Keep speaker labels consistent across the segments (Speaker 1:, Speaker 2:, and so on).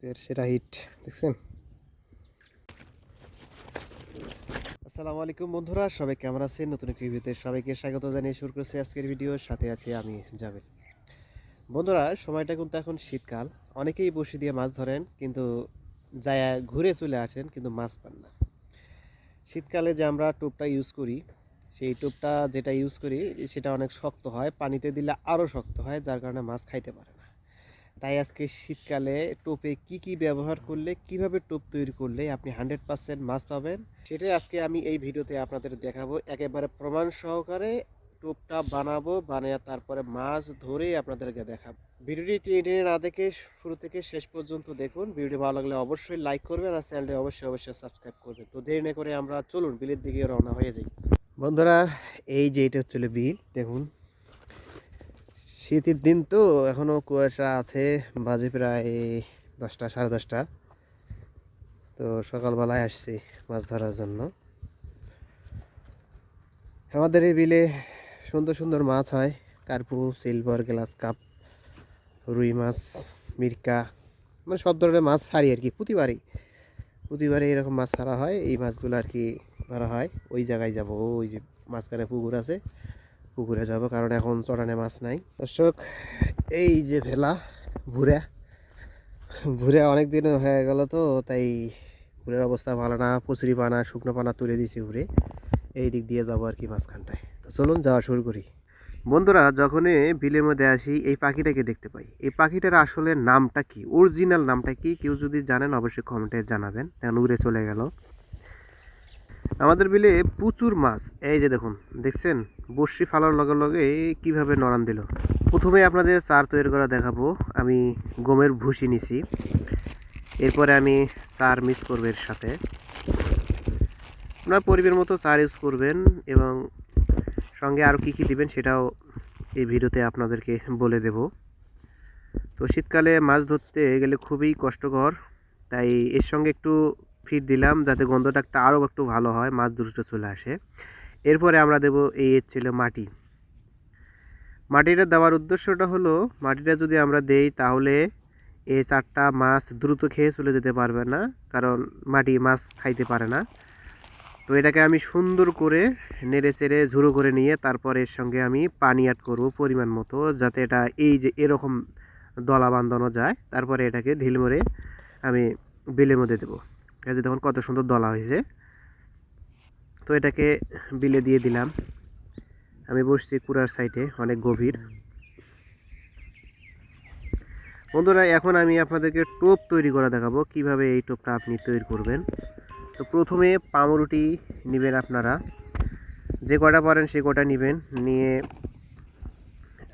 Speaker 1: আজকের সেরা হিট দেখছেন। আসসালামু আলাইকুম বন্ধুরা, সবাই কেমন আছেন? নতুন একটি ভিডিওতে সবাইকে স্বাগত জানিয়ে শুরু করছি আজকের ভিডিওর সাথে আছি আমি জাবেদ। বন্ধুরা, সময়টা কিন্তু এখন শীতকাল, অনেকেই বড়শি দিয়ে মাছ ধরেন কিন্তু যায় ঘুরে চলে আসেন কিন্তু মাছ পান না। শীতকালে যে আমরা টোপটা ইউজ করি, সেই টোপটা যেটা ইউজ করি সেটা অনেক শক্ত হয়, পানিতে দিলে আরও শক্ত হয়, যার কারণে মাছ খাইতে পারে না। তাই আজকে শীতকালে টোপে কি কি ব্যবহার করলে, কিভাবে টোপ তৈরি করলে আপনি 100% মাছ পাবেন, সেটাই আজকে আমি এই ভিডিওতে আপনাদের দেখাবো। একেবারে প্রমাণ সহকারে টোপটা বানাবো, বানিয়ে তারপরে মাছ ধরে আপনাদেরকে দেখাবো। ভিডিওটি টেনে না দেখে শুরু থেকে শেষ পর্যন্ত দেখুন। ভিডিও ভালো লাগলে অবশ্যই লাইক করবেন আর চ্যানেলটি অবশ্যই সাবস্ক্রাইব করবেন। তো দেরি না করে আমরা চলুন বিলের দিকে রওনা হয়ে যাই। বন্ধুরা, এই যে এটা হচ্ছে বিল, দেখুন শীতের দিন তো এখনো কুয়াশা আছে, বাজে প্রায় 10টা সাড়ে 10টা। তো সকালবেলায় আসছি মাছ ধরার জন্য। আমাদের এই বিলে সুন্দর সুন্দর মাছ হয়, কার্পু, সিলভার, গ্লাস কাপ, রুই মাছ, মিরকা, মানে সব ধরনের মাছ ছাড়ি আর কি। প্রতিবারই এরকম মাছ ছাড়া হয়। এই মাছগুলো আর কি ধরা হয়। ওই জায়গায় যাব, ওই যে মাঝখানে পুকুর আছে, পুকুরে যাব, কারণ এখন চড়ানে মাছ নাই। দর্শক, এই যে ভেলা ভুরা ভুরে অনেক দিন হয়ে গেল, তো তাই ভুরের অবস্থা ভালো না। কচুরি পানা, শুকনো পানা তুলে দিয়েছি ঘুরে। এই দিক দিয়ে যাবো আর কি মাঝখানটায়। তো চলুন যাওয়া শুরু করি। বন্ধুরা, যখনই বিলের মধ্যে আসি এই পাখিটাকে দেখতে পাই। এই পাখিটার আসলে নামটা কি, অরিজিনাল নামটা কি, কেউ যদি জানেন অবশ্যই কমেন্টে জানাবেন। এখন উড়ে চলে গেল। আমাদের বিলে প্রচুর মাছ। এই যে দেখুন, দেখছেন বড়শি ফালার লগে লগে কিভাবে নড়ান দিল। প্রথমে আপনাদের চার তৈরি করা দেখাবো। আমি গমের ভুসি নিছি, এরপরে আমি চার মিক্স করবো এর সাথে। আপনার পরিবের মতো চার ইউজ করবেন এবং সঙ্গে আরও কী কী দিবেন সেটাও এই ভিডিওতে আপনাদেরকে বলে দেব। তো শীতকালে মাছ ধরতে গেলে খুবই কষ্টকর, তাই এর সঙ্গে একটু ফিড দিলাম যাতে গন্ধটা আরও একটু ভালো হয়, মাছ দ্রুত চলে আসে। এরপরে আমরা দেব এই ছিল মাটি। মাটিটা দেওয়ার উদ্দেশ্যটা হলো, মাটিটা যদি আমরা দেই তাহলে এই চারটা মাছ দ্রুত খেয়ে চলে যেতে পারবে না, কারণ মাটি মাছ খাইতে পারে না। তো এটাকে আমি সুন্দর করে নেড়ে চেড়ে ঝুড়ো করে নিয়ে তারপর এর সঙ্গে আমি পানি অ্যাড করব পরিমাণ মতো, যাতে এটা এই যে এরকম দলা বাঁধানো যায়। তারপরে এটাকে ঢিল মেরে আমি বিলের মধ্যে দেবো। এই যে দেখুন কত সুন্দর দলা হয়েছে। তো এটাকে বিলে দিয়ে দিলাম। আমি বসছি কুড়ার সাইডে, অনেক গভীর। বন্ধুরা, এখন আমি আপনাদেরকে টোপ তৈরি করা দেখাবো, কিভাবে এই টোপটা আপনি তৈরি করবেন। তো প্রথমে পাউরুটি নেবেন, আপনারা যে কটা পারেন সে কটা নেবেন, নিয়ে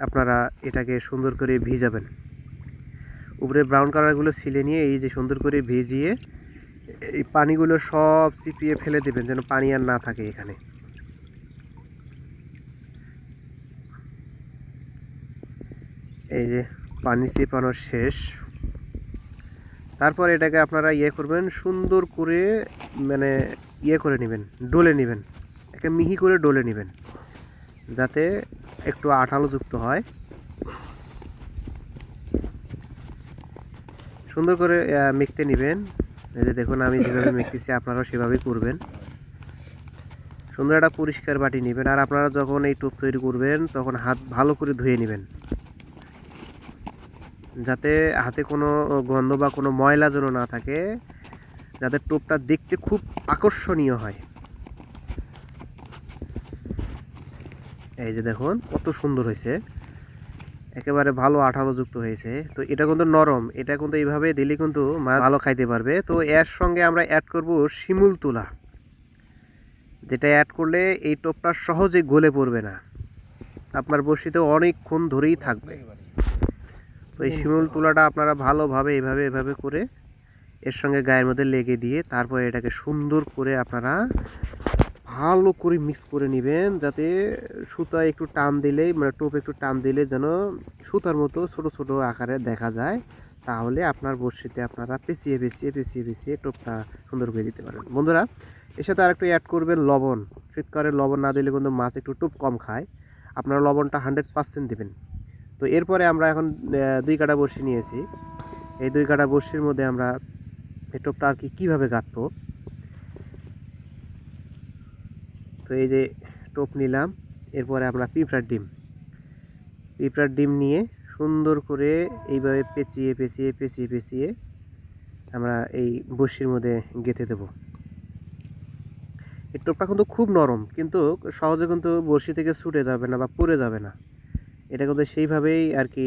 Speaker 1: আপনারা এটাকে সুন্দর করে ভিজাবেন। উপরে ব্রাউন কালারগুলো ছিলে নিয়ে এই যে সুন্দর করে ভিজিয়ে এই পানিগুলো সব চিপিয়ে ফেলে দেবেন, যেন পানি আর না থাকে এখানে। এই যে পানি চিপানো শেষ। তারপর এটাকে আপনারা করবেন সুন্দর করে, মানে করে নেবেন, ডলে নেবেন, একে মিহি করে ডলে নেবেন যাতে একটু আঠালোযুক্ত হয়। সুন্দর করে মেখতে নেবেন। এই যে দেখুন আমি যেভাবে মেখতেছি আপনারাও সেভাবেই করবেন। সুন্দর একটা পরিষ্কার বাটি নেবেন, আর আপনারা যখন এই টোপ তৈরি করবেন তখন হাত ভালো করে ধুয়ে নেবেন, যাতে হাতে কোনো গন্ধ বা কোনো ময়লা যেন না থাকে, যাতে টোপটা দেখতে খুব আকর্ষণীয় হয়। এই যে দেখুন কত সুন্দর হয়েছে, একেবারে ভালো আঠালোযুক্ত হয়েছে। তো এটা কিন্তু নরম, এটা কিন্তু এইভাবে দিলে কিন্তু মাছ ভালো খাইতে পারবে। তো এর সঙ্গে আমরা অ্যাড করব শিমুল তুলা, যেটা অ্যাড করলে এই টোপটা সহজে গলে পড়বে না, আপনার বড়শিতে অনেকক্ষণ ধরেই থাকবে। তো এই শিমুল তুলাটা আপনারা ভালোভাবে এভাবে করে এর সঙ্গে গায়ের মধ্যে লেগে দিয়ে তারপরে এটাকে সুন্দর করে আপনারা ভালো করে মিক্স করে নেবেন, যাতে সুতা একটু টান দিলেই, মানে টোপ একটু টান দিলে যেন সুতার মতো ছোট ছোট আকারে দেখা যায়। তাহলে আপনার বড়শিতে আপনারা পেঁচিয়ে টোপটা সুন্দর করে দিতে পারেন। বন্ধুরা, এর সাথে আরেকটু অ্যাড করবেন লবণ। শীতকালে লবণ না দিলে কিন্তু মাছ একটু টোপ কম খায়, আপনারা লবণটা 100% দেবেন। তো এরপরে আমরা এখন 2 কাটা বড়শি নিয়েছি। এই 2 কাটা বড়শির মধ্যে আমরা এই টোপটা আর কি কীভাবে গাঁথবো। তো এই যে টোপ নিলাম, এরপরে আমরা পিঁপড়ার ডিম নিয়ে সুন্দর করে এইভাবে পেঁচিয়ে পেঁচিয়ে পেঁচিয়ে পেঁচিয়ে আমরা এই বড়শির মধ্যে গেঁথে দেবো। এই টোপটা কিন্তু খুব নরম, কিন্তু সহজে কিন্তু বড়শি থেকে ছুটে যাবে না বা পড়ে যাবে না। এটা কিন্তু সেইভাবেই আর কি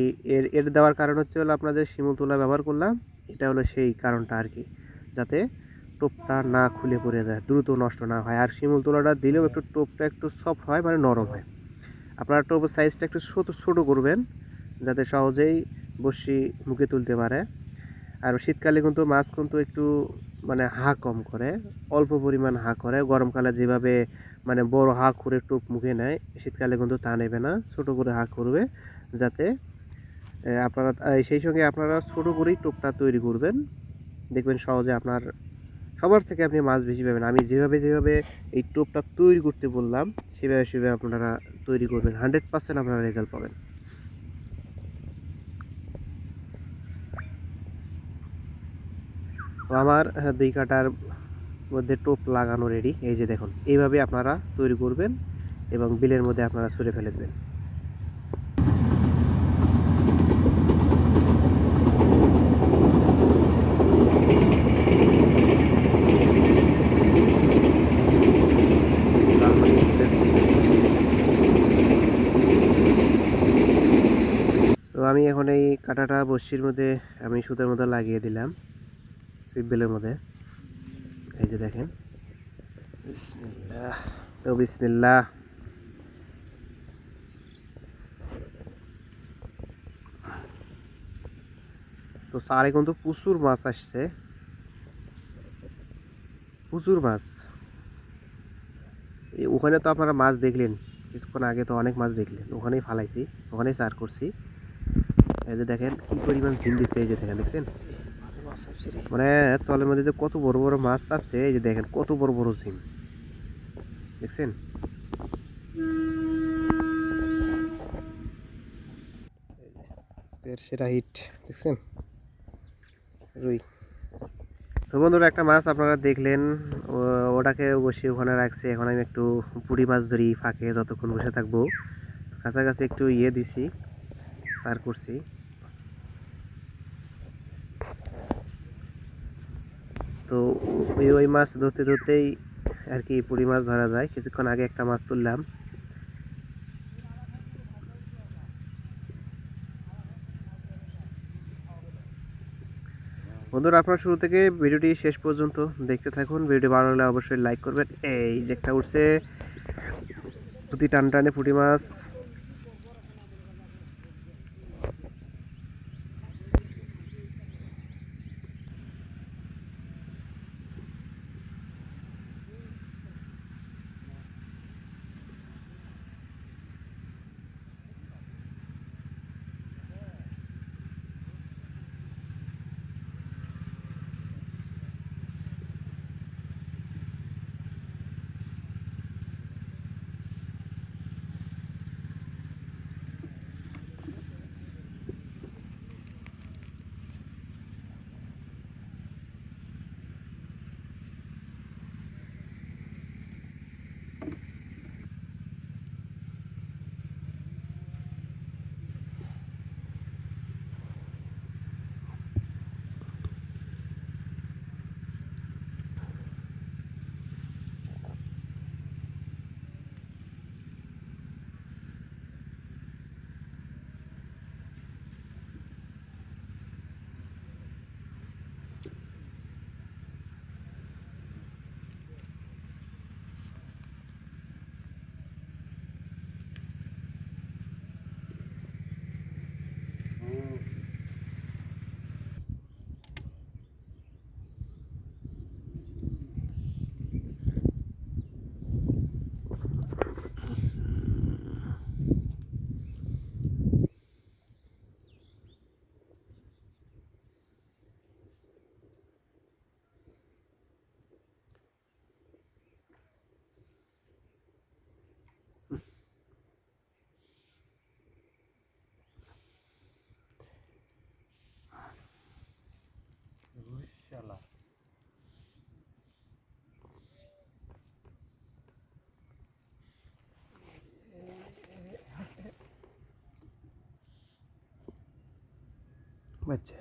Speaker 1: এর দেওয়ার কারণ হচ্ছে হলো আপনাদের শিমুল তুলা ব্যবহার করলাম, এটা হলো সেই কারণটা আর কি, যাতে টোপটা না খুলে পড়ে যায়, দ্রুত নষ্ট না হয়। আর শিমুল তুলাটা দিলেও একটু টোপটা একটু সফট হয়, মানে নরম হয়। আপনারা টোপের সাইজটা একটু ছোটো করবেন, যাতে সহজেই বড়শি মুখে তুলতে পারে। আর শীতকালে কিন্তু মাছ কিন্তু একটু মানে হা কম করে, অল্প পরিমাণ হা করে। গরমকালে যেভাবে মানে বড় হা করে টোপ মুখে নেয়, শীতকালে কিন্তু তা নেবে না, ছোট করে হা করবে, যাতে আপনারা সেই সঙ্গে আপনারা ছোট করেই টোপটা তৈরি করবেন। দেখবেন সহজে আপনার সবার থেকে আপনি মাছ বেশি পাবেন। আমি যেভাবে এই টোপটা তৈরি করতে বললাম, সেভাবে আপনারা তৈরি করবেন, 100% আপনারা রেজাল্ট পাবেন। তো আমার 2 কাটার মধ্যে টোপ লাগানো রেডি। এই যে দেখুন, এইভাবে আপনারা তৈরি করবেন এবং বিলের মধ্যে আপনারা ছুঁড়ে ফেলে দেবেন। তো আমি এখন এই কাঁটাটা বড়শির মধ্যে আমি সুতার মধ্যে লাগিয়ে দিলাম, বিলের মধ্যে। এই যে দেখেন, বিসমিল্লাহ। তো বিসমিল্লাহ। তো সারে কিন্তু প্রচুর মাছ আসছে, প্রচুর মাছ। ওখানে তো আপনারা মাছ দেখলেন, কিছুক্ষণ আগে তো অনেক মাছ দেখলেন, ওখানেই ফালাইছি, ওখানেই চার করছি। এই যে দেখেন কি পরিমাণ ঝিম দিচ্ছে, এই যে দেখেন, দেখছেন মানে তলের মধ্যে যে কত বড় বড় মাছ চাপছে। এই যে দেখেন কত বড় বড় ঝিম, দেখছেন। সেটা হিট দেখছেন, রুই। তো বন্ধুরা, একটা মাছ আপনারা দেখলেন, ওটাকে বসে ওখানে রাখছি। এখন আমি একটু পুঁটি মাছ ধরি ফাঁকে, যতক্ষণ বসে থাকবো। কাছাকাছি একটু দিছি, পার করছি। তো ওই মাছ ধরতে ধরতেই আর কি পুঁটি মাছ ধরা যায়। কিছুক্ষণ আগে একটা মাছ তুললাম। বন্ধুরা, আপনারা শুরু থেকে ভিডিওটি শেষ পর্যন্ত দেখতে থাকুন। ভিডিওটি ভালো লাগলে অবশ্যই লাইক করবেন। এই যে একটা উঠছে, পুঁটি টানে পুঁটি মাছ। বাচ্চা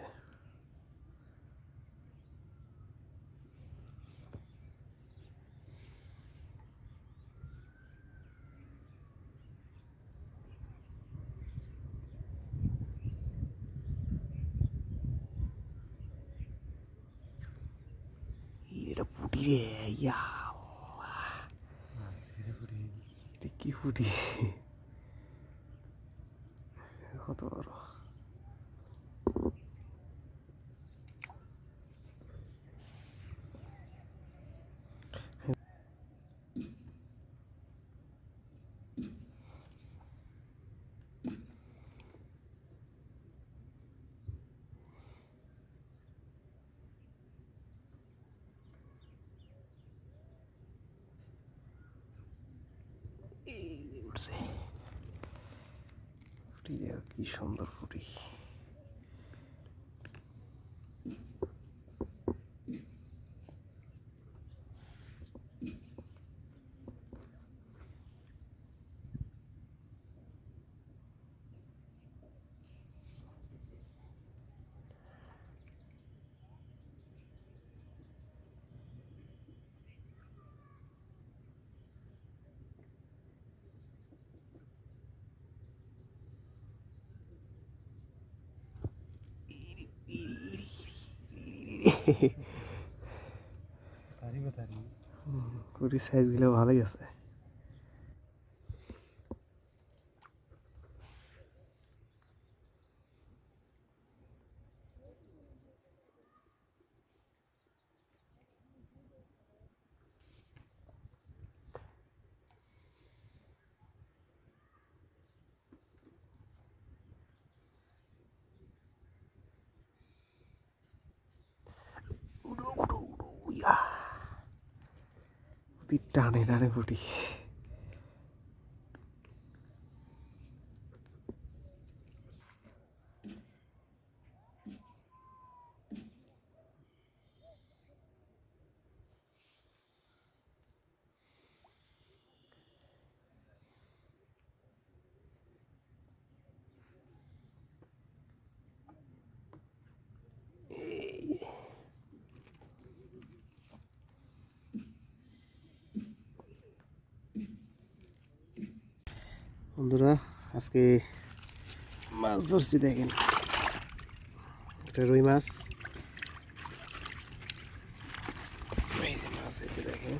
Speaker 1: এটা পুটি রে, ইয়া কি পুটি, কত বড়। উঠছে ফুটি, কি সুন্দর ফুটি। পুটির সাইজ গুলো ভালোই আছে। টানে টানে ফুটি। বন্ধুরা আজকে মাছ ধরছি, দেখেন একটা রুই মাছ, এই যে মাছ, এই যে দেখেন